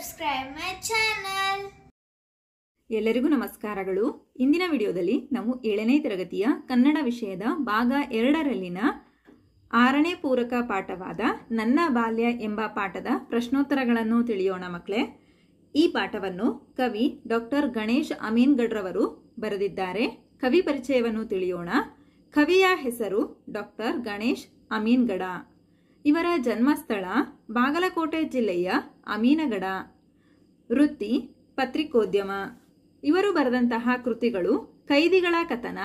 subscribe my channel. ಎಲ್ಲರಿಗೂ ನಮಸ್ಕಾರಗಳು. ಇಂದಿನ ವಿಡಿಯೋದಲ್ಲಿ ನಾವು 7ನೇ ತರಗತಿಯ ಕನ್ನಡ ವಿಷಯದ ಭಾಗ 2ರಲ್ಲಿನ 6ನೇ ಪೂರಕ ಪಾಠವಾದ ನನ್ನ ಬಾಲ್ಯ ಎಂಬ ಪಾಠದ ಪ್ರಶ್ನೋತ್ತರಗಳನ್ನು ತಿಳಿಯೋಣ ಮಕ್ಕಳೇ. ಈ ಪಾಠವನ್ನು ಕವಿ ಡಾಕ್ಟರ್ ಗಣೇಶ್ ಅಮೀನ್ಗಢ್ರವರು ಬರೆದಿದ್ದಾರೆ. ಕವಿ ಪರಿಚಯವನ್ನು ತಿಳಿಯೋಣ. ಕವಿಯ ಹೆಸರು ಡಾಕ್ಟರ್ ಗಣೇಶ್ ಅಮೀನ್ಗಢ. ಇವರ ಜನ್ಮಸ್ಥಳ ಬಾಗಲಕೋಟೆ ಜಿಲ್ಲೆಯ ಅಮೀನಗಢ. ವೃತ್ತಿ ಪತ್ರಿಕೋದ್ಯಮ. ಇವರು ಬರೆದಂತಹ ಕೃತಿಗಳು ಕೈದಿಗಳ ಕಥನ,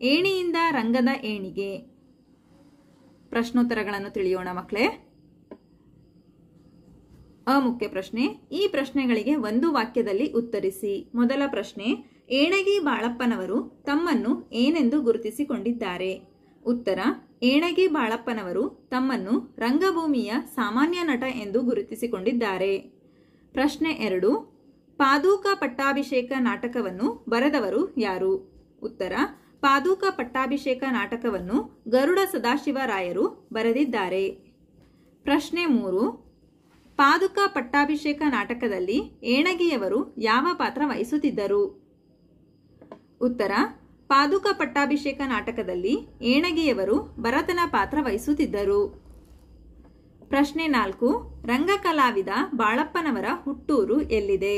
ಏಣಿಯಿಂದ ರಂಗದ ಏಣಿಗೆ. ಪ್ರಶ್ನೋತ್ತರಗಳನ್ನು ತಿಳಿಯೋಣ ಮಕ್ಕಳೇ. ಮುಖ್ಯ ಪ್ರಶ್ನೆ. ಈ ಪ್ರಶ್ನೆಗಳಿಗೆ ಒಂದು ವಾಕ್ಯದಲ್ಲಿ ಉತ್ತರಿಸಿ. ಮೊದಲ ಪ್ರಶ್ನೆ, ಏಣಗಿ ಬಾಳಪ್ಪನವರು ತಮ್ಮನ್ನು ಏನೆಂದು ಗುರುತಿಸಿಕೊಂಡಿದ್ದಾರೆ? ಉತ್ತರ, ಏಣಗಿ ಬಾಳಪ್ಪನವರು ತಮ್ಮನ್ನು ರಂಗಭೂಮಿಯ ಸಾಮಾನ್ಯ ನಟ ಎಂದು ಗುರುತಿಸಿಕೊಂಡಿದ್ದಾರೆ. ಪ್ರಶ್ನೆ 2, ಪಾದೂಕ ಪಟ್ಟಾಭಿಷೇಕ ನಾಟಕವನ್ನು ಬರೆದವರು ಯಾರು? ಉತ್ತರ, ಪಾದೂಕ ಪಟ್ಟಾಭಿಷೇಕ ನಾಟಕವನ್ನು ಗರುಡ ಸದಾಶಿವರಾಯರು ಬರೆದಿದ್ದಾರೆ. ಪ್ರಶ್ನೆ 3, ಪಾದುಕ ಪಟ್ಟಾಭಿಷೇಕ ನಾಟಕದಲ್ಲಿ ಏಣಗಿಯವರು ಯಾವ ಪಾತ್ರ ವಹಿಸುತ್ತಿದ್ದರು? ಉತ್ತರ, ಪಾದುಕ ಪಟ್ಟಾಭಿಷೇಕ ನಾಟಕದಲ್ಲಿ ಏಣಗಿಯವರು ಭರತನ ಪಾತ್ರ ವಹಿಸುತ್ತಿದ್ದರು. ಪ್ರಶ್ನೆ 4, ರಂಗಕಲಾವಿದ ಬಾಳಪ್ಪನವರ ಹುಟ್ಟೂರು ಎಲ್ಲಿದೆ?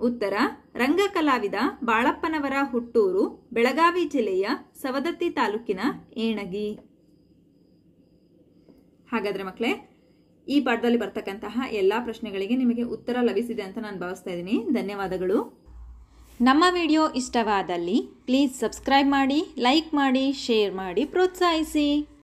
ಉತ್ತರ, ರಂಗಕಲಾವಿದ ಬಾಳಪ್ಪನವರ ಹುಟ್ಟೂರು ಬೆಳಗಾವಿ ಜಿಲ್ಲೆಯ ಸವದತ್ತಿ ತಾಲೂಕಿನ ಏಣಗಿ. ಹಾಗಾದ್ರೆ ಮಕ್ಕಳೇ, ಈ ಪಾಠದಲ್ಲಿ ಬರ್ತಕ್ಕಂತಹ ಎಲ್ಲಾ ಪ್ರಶ್ನೆಗಳಿಗೆ ನಿಮಗೆ ಉತ್ತರ ಲಭಿಸಿದೆ ಅಂತ ನಾನು ಭಾವಿಸ್ತಾ ಇದ್ದೀನಿ. ಧನ್ಯವಾದಗಳು. ನಮ್ಮ ವಿಡಿಯೋ ಇಷ್ಟವಾದಲ್ಲಿ ಪ್ಲೀಸ್ ಸಬ್ಸ್ಕ್ರೈಬ್ ಮಾಡಿ, ಲೈಕ್ ಮಾಡಿ, ಶೇರ್ ಮಾಡಿ, ಪ್ರೋತ್ಸಾಹಿಸಿ.